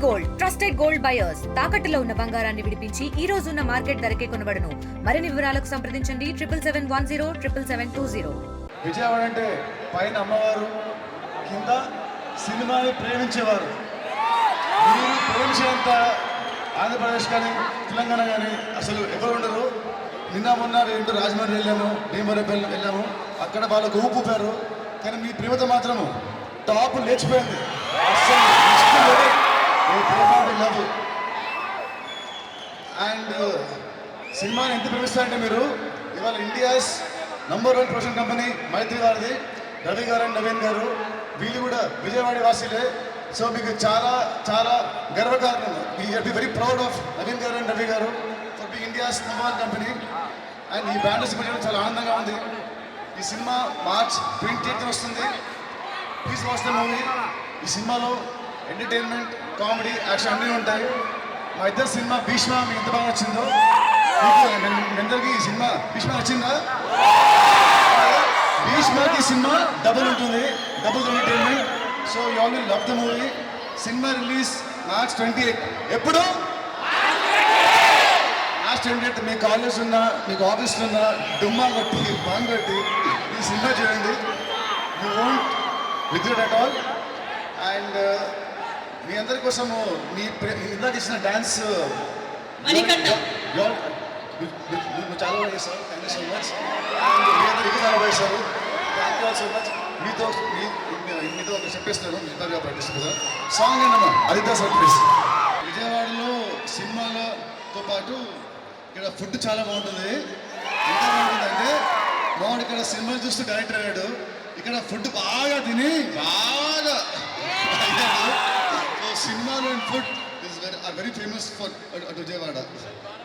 Gold trusted gold buyers తాకట్టులో ఉన్న బంగారాన్ని విడిపించి ఈ రోజు ఉన్న మార్కెట్ ధరకే కొనబడును. మరిన్ని వివరాలకు సంప్రదించండి 7710777020. విజయవాడ అంటే పైన అమ్మవారు, కింద సినిమాని ప్రేమించేవారు. మీరు ప్రేమించేంత ఆంధ్రప్రదేశ్ కానీ తెలంగాణ కానీ అసలు ఎవరు ఉండరు. నిన్న మొన్న రెండు రాజమండ్రి వెళ్ళాము, భీమవరం వెళ్ళాము, అక్కడ వాళ్ళకు ఊపుపారు. కానీ మీ ప్రేమతో మాత్రము టాప్ లేచిపోయింది. లవ్ అండ్ సినిమాని ఎంత ప్రేమిస్తారంటే మీరు ఇవాళ ఇండియాస్ నంబర్ 1 ప్రొడక్షన్ కంపెనీ మైత్రి గారిది, రవి గారు అండ్ నవీన్ గారు, వీళ్ళు కూడా విజయవాడ వాసీలే. సో మీకు చాలా చాలా గర్వకారణం. We be very proud of Naveen garu and Ravi garu for be India's number 1 company. And ఈ బ్యాండ్ సినిమా చాలా ఆనందంగా ఉంది. ఈ సినిమా మార్చ్ 28th వస్తుంది. Please watch the movie. ఈ సినిమాలో ఎంటర్టైన్మెంట్, కామెడీ, యాక్షన్ అన్నీ ఉంటాయి. మా ఇద్దరు సినిమా భీష్మ మీకు ఎంత బాగా నచ్చిందో, మీ అందరికీ ఈ సినిమా భీష్మ నచ్చిందా? భీష్మకి సినిమా డబుల్ ఉంటుంది, double entertainment. So you all will love the movie. Cinema release March 28. ఎప్పుడు? మార్చ్ 28. మీ కాలేజ్ ఉన్నా, మీకు ఆఫీస్లో ఉన్నా డుమ్మా కొట్టి, బాంగ్ కొట్టి ఈ సినిమా చూడండి. You won't regret at all. And మీ అందరి కోసము మీ ఇందాక ఇచ్చిన డ్యాన్స్ చాలా బాగా చేశారు. Thank you so much. And మీ అందరికీ చాలా బాగా చేశారు. Thank you all so much. మీతో ఒక చెప్పేస్తున్నాను, మిగతా ప్రాక్టీస్ కదా. సాంగ్ ఏంటమ్మా? అదితా సర్ప్రైజ్. విజయవాడలో సినిమాలతో పాటు ఇక్కడ ఫుడ్ చాలా బాగుంటుంది. ఎంత బాగుంటుందంటే మావాడు ఇక్కడ సినిమాలు చూస్తూ డైరెక్టర్ అయ్యాడు. ఇక్కడ ఫుడ్ బాగా తిని బాగా సినిమాలు and food is very famous for Vijayawada.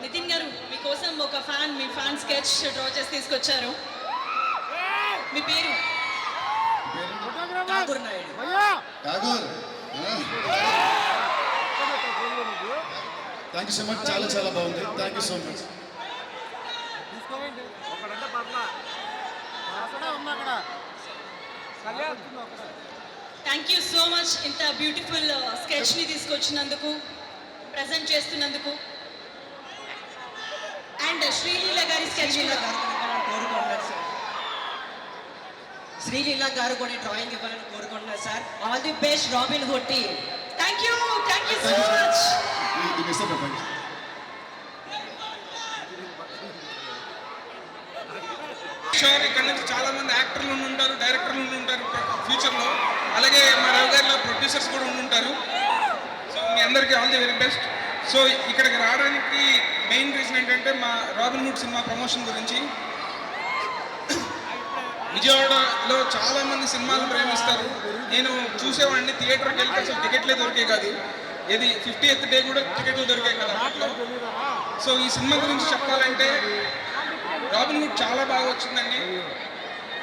Nitin garu మీకోసం ఒక మీ ఫ్యాన్ స్కెచ్ డ్రా చేసి తీసుకొచ్చారు. మీ పేరు? Tagore Naidu. Tagore, thank you so much. చాలా చాలా బాగుంది. Thank you so much. Thank you so much. ఇంత బ్యూటిఫుల్ స్కెచ్ని తీసుకొచ్చినందుకు, ప్రజెంట్ చేస్తున్నందుకు. అండ్ శ్రీలీల గారి స్కెచ్ కోరుకుంటున్నారు సార్. శ్రీలీల గారు కొన్ని డ్రాయింగ్ ఇవ్వాలని కోరుకుంటున్నారు sir. All the best robin hood team. Thank you so much. ఇక్కడ నుంచి చాలా మంది యాక్టర్లు ఉంటారు, డైరెక్టర్లు ఉంటారు ఫ్యూచర్లో. అలాగే మా రవి గారిలో ప్రొడ్యూసర్స్ కూడా ఉంటారు. సో మీ అందరికీ all the very best. So ఇక్కడికి రావడానికి మెయిన్ రీజన్ ఏంటంటే మా రాబిన్ హుడ్ సినిమా ప్రమోషన్ గురించి. విజయవాడలో చాలా మంది సినిమాలు ప్రేమిస్తారు. నేను చూసేవాడిని, థియేటర్కి వెళ్తే అసలు టికెట్లే దొరికే కాదు. ఇది 50th డే కూడా టికెట్లు దొరికాయి కదా అప్పట్లో. సో ఈ సినిమా గురించి చెప్పాలంటే రాబిన్ హుడ్ చాలా బాగా వచ్చిందండి.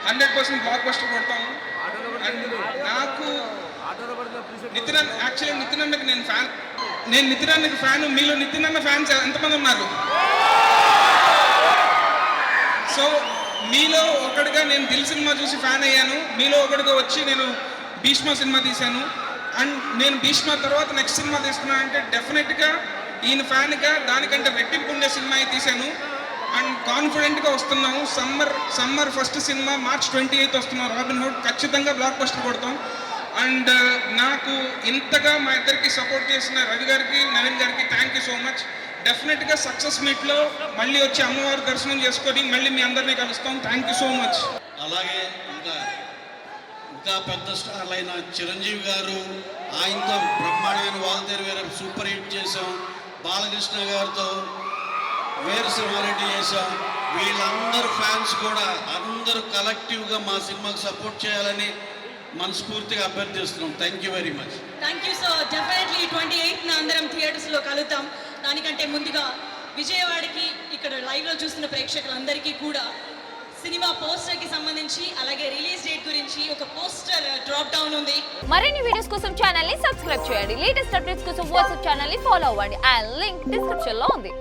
100% బ్లాక్ బస్టర్ కొడతాము. అండ్ నాకు నితిన్ అన్నకి నేను ఫ్యాన్. నేను నితిన్ అన్నకి ఫ్యాన్. మీలో నితిన్ అన్న ఫ్యాన్స్ ఎంతమంది ఉన్నారు? సో మీలో ఒకటిగా నేను దిల్ సినిమా చూసి ఫ్యాన్ అయ్యాను. మీలో ఒకటిగా వచ్చి నేను భీష్మ సినిమా తీశాను. అండ్ నేను భీష్మ తర్వాత నెక్స్ట్ సినిమా తీస్తున్నాను అంటే డెఫినెట్గా ఈయన ఫ్యాన్గా దానికంటే రెట్టింపు ఉండే సినిమా తీశాను. అండ్ కాన్ఫిడెంట్గా వస్తున్నాము. సమ్మర్ ఫస్ట్ సినిమా మార్చ్ 28 వస్తున్నాం. రాబిన్ హుడ్ ఖచ్చితంగా బ్లాక్ బస్టర్ కొడతాం. అండ్ నాకు ఇంతగా మా ఇద్దరికి సపోర్ట్ చేసిన రవి గారికి, నవీన్ గారికి థ్యాంక్ యూ సో మచ్. డెఫినెట్గా సక్సెస్ మీట్లో మళ్ళీ వచ్చి అమ్మవారి దర్శనం చేసుకొని మళ్ళీ మీ అందరినీ కలుస్తాం. Thank you so much. అలాగే ఇంకా పెద్ద స్టార్లు అయిన చిరంజీవి గారు, ఆయనతో బ్రహ్మాండమైన వాల్తేరు వేరే సూపర్ హిట్ చేసాం. బాలకృష్ణ గారితో వీరసింహారెడ్డి చేశాం. వీళ్ళందరూ ఫ్యాన్స్ కూడా అందరూ కలెక్టివ్గా మా సినిమాకి సపోర్ట్ చేయాలని మనస్ఫూర్తిగా అభ్యర్థిస్తున్నాం. Thank you very much. Thank you. So definitely 28న అందరం థియేటర్స్లో కలుద్దాం. దానికంటే ముందుగా విజయవాడకి ఇక్కడ లైవ్లో చూస్తున్న ప్రేక్షకులందరికీ కూడా సినిమా పోస్టర్కి సంబంధించి అలాగే రిలీజ్ డేట్ గురించి ఒక పోస్టర్ డ్రాప్ డౌన్ ఉంది. మరిన్ని వీడియోస్ కోసం ఛానల్ ని సబ్స్క్రైబ్ చేయండి. లేటెస్ట్ అప్డేట్స్ కోసం వాట్సాప్ ఛానల్ ని ఫాలో అవ్వండి. ఆ లింక్ డిస్క్రిప్షన్ లో ఉంది.